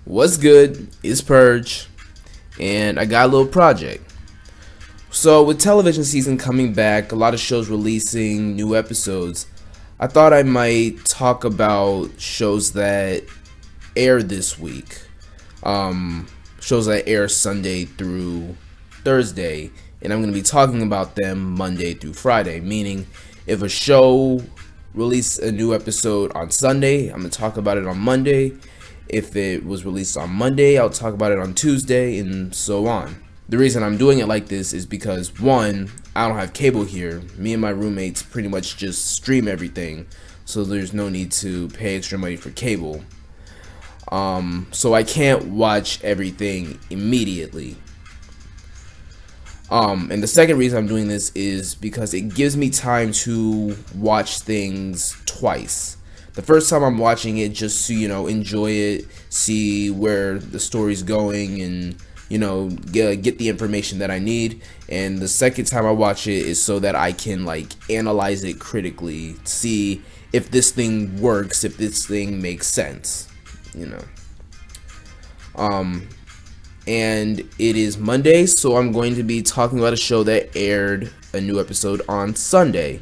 What's good? It's Purge, and I got a little project. So, with television season coming back, a lot of shows releasing new episodes, I thought I might talk about shows that air this week. Shows that air Sunday through Thursday, and I'm going to be talking about them Monday through Friday, meaning if a show released a new episode on Sunday, I'm going to talk about it on Monday. If it was released on Monday, I'll talk about it on Tuesday, and so on. The reason I'm doing it like this is because, one, I don't have cable here. Me and my roommates pretty much just stream everything, so there's no need to pay extra money for cable. So I can't watch everything immediately. And the second reason I'm doing this is because it gives me time to watch things twice. The first time I'm watching it just to, enjoy it, see where the story's going, and, get the information that I need. And the second time I watch it is so that I can, analyze it critically, see if this thing works, if this thing makes sense, And it is Monday, so I'm going to be talking about a show that aired a new episode on Sunday.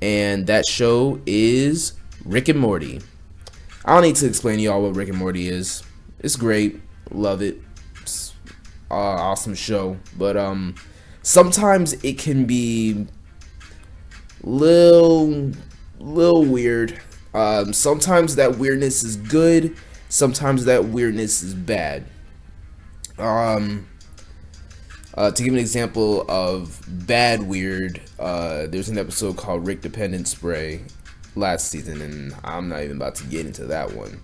And that show is Rick and Morty. I don't need to explain to y'all what Rick and Morty is. It's great. Love it. It's awesome show. But sometimes it can be little weird. Sometimes that weirdness is good. Sometimes that weirdness is bad. To give an example of bad weird, there's an episode called Rick Dependent Spray last season, and I'm not even about to get into that one.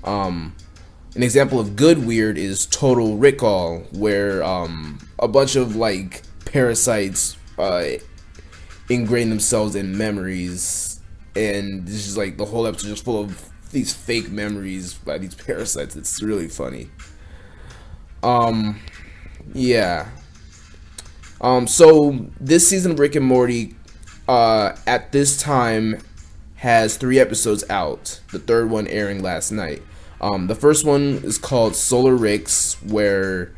An example of good weird is Total Recall, where a bunch of parasites ingrain themselves in memories, and this is the whole episode just full of these fake memories by these parasites. It's really funny. So this season of Rick and Morty, at this time, has 3 episodes out. The third one airing last night. The first one is called Solarrix, where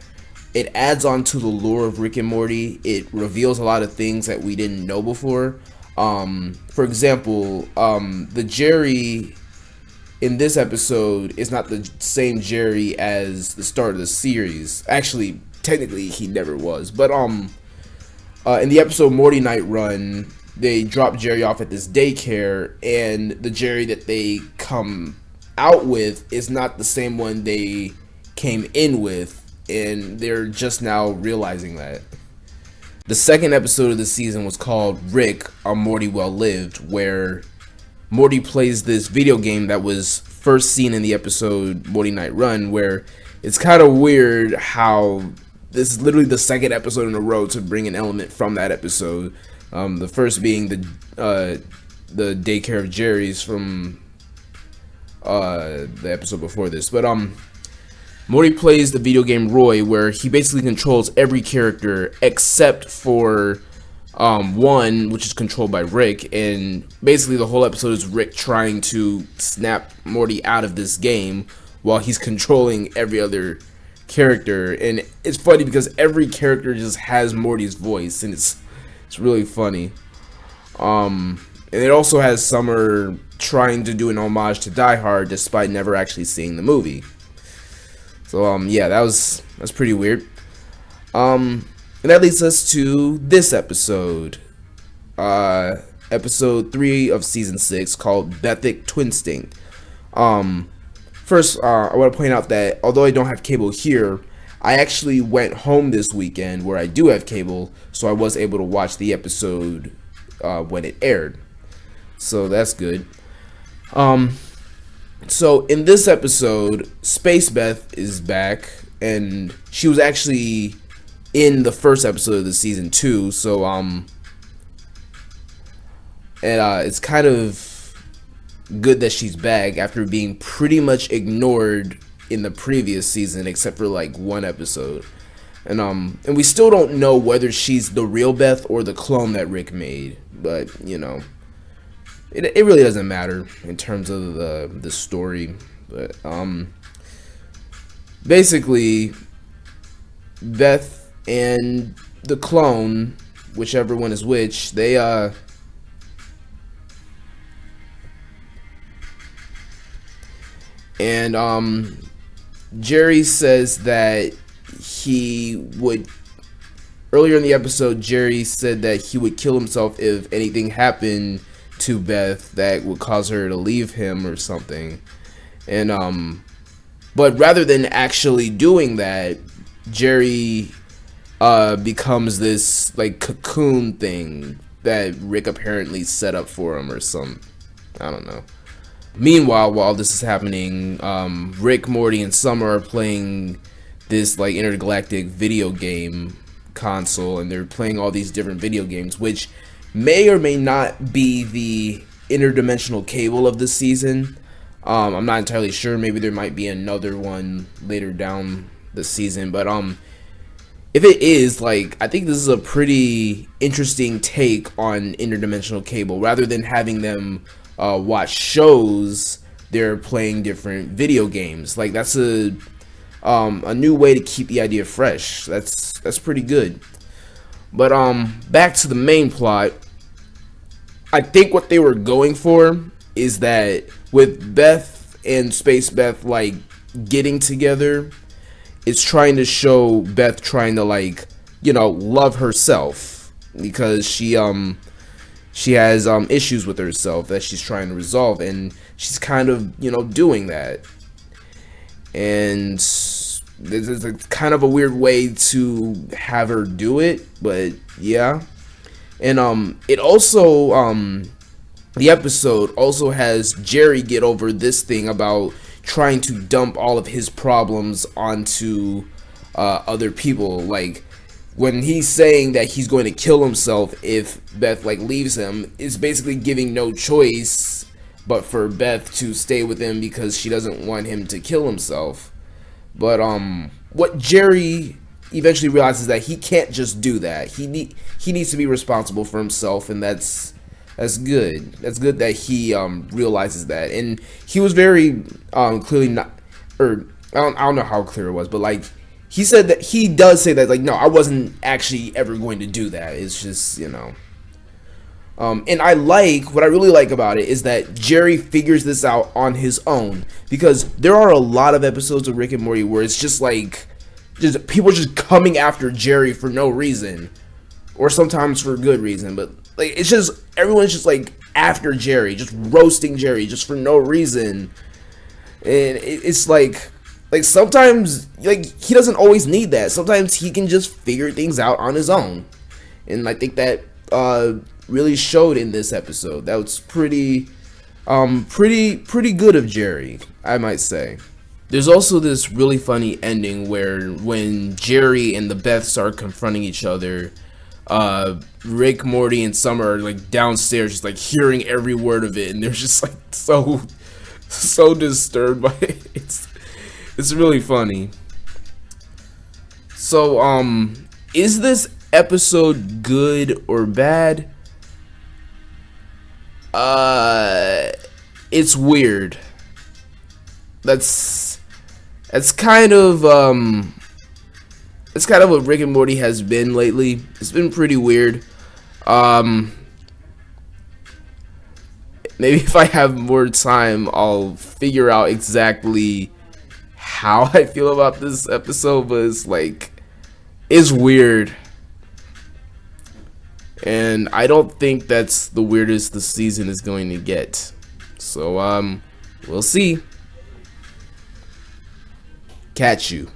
it adds on to the lore of Rick and Morty. It reveals a lot of things that we didn't know before. For example, the Jerry in this episode is not the same Jerry as the start of the series. Actually, technically, he never was. But in the episode Morty Night Run, they drop Jerry off at this daycare, and the Jerry that they come out with is not the same one they came in with, and they're just now realizing that. The second episode of the season was called Rick, a Morty Well Lived, where Morty plays this video game that was first seen in the episode Morty Night Run, where it's kind of weird how this is literally the second episode in a row to bring an element from that episode. The first being the Daycare of Jerry's from the episode before this. But Morty plays the video game Roy, where he basically controls every character except for one, which is controlled by Rick, and basically the whole episode is Rick trying to snap Morty out of this game while he's controlling every other character. And it's funny because every character just has Morty's voice, and it's really funny. And it also has Summer trying to do an homage to Die Hard despite never actually seeing the movie. So that's pretty weird. And that leads us to this episode. Episode 3 of season 6, called Bethic Twinstinct. First, I want to point out that although I don't have cable here, I actually went home this weekend where I do have cable, so I was able to watch the episode when it aired. So that's good. So in this episode, Space Beth is back, and she was actually in the first episode of the season 2. So it's kind of good that she's back after being pretty much ignored in the previous season, except for one episode. And we still don't know whether she's the real Beth or the clone that Rick made, but it really doesn't matter in terms of the story. But basically Beth and the clone, whichever one is which, they and Jerry says that he would, earlier in the episode, Jerry said that he would kill himself if anything happened to Beth that would cause her to leave him or something. And but rather than actually doing that, Jerry becomes this like cocoon thing that Rick apparently set up for him or some, I don't know. Meanwhile, while this is happening, Rick, Morty, and Summer are playing this like intergalactic video game console, and they're playing all these different video games, which may or may not be the interdimensional cable of the season. I'm not entirely sure. Maybe there might be another one later down the season, but if it is, like, I think this is a pretty interesting take on interdimensional cable. Rather than having them watch shows, they're playing different video games. Like, that's a new way to keep the idea fresh. That's pretty good. But back to the main plot. I think what they were going for is that with Beth and Space Beth like getting together, it's trying to show Beth trying to, like, love herself, because she has issues with herself that she's trying to resolve, and she's kind of doing that. And this is kind of a weird way to have her do it, but yeah. And it also the episode also has Jerry get over this thing about trying to dump all of his problems onto other people. Like, when he's saying that he's going to kill himself if Beth like leaves him, it's basically giving no choice but for Beth to stay with him because she doesn't want him to kill himself. But what Jerry eventually realizes that he can't just do that. He needs to be responsible for himself, and that's good. That's good that he realizes that. And he was very clearly not, or I don't know how clear it was, but like he said that he does say that, like, no, I wasn't actually ever going to do that. It's just, and what I really like about it is that Jerry figures this out on his own, because there are a lot of episodes of Rick and Morty where it's just like, just people just coming after Jerry for no reason, or sometimes for good reason, but like it's just everyone's just like after Jerry, just roasting Jerry just for no reason. And it's like sometimes, like, he doesn't always need that. Sometimes he can just figure things out on his own, and I think that really showed in this episode. That was pretty good of Jerry, I might say. There's also this really funny ending where when Jerry and the Beths are confronting each other, Rick, Morty, and Summer are like downstairs just like hearing every word of it, and they're just like so disturbed by it. It's really funny. So is this episode good or bad? It's weird. That's kind of what Rick and Morty has been lately. It's been pretty weird. Maybe if I have more time, I'll figure out exactly how I feel about this episode, but it's weird. And I don't think that's the weirdest the season is going to get. So we'll see. Catch you.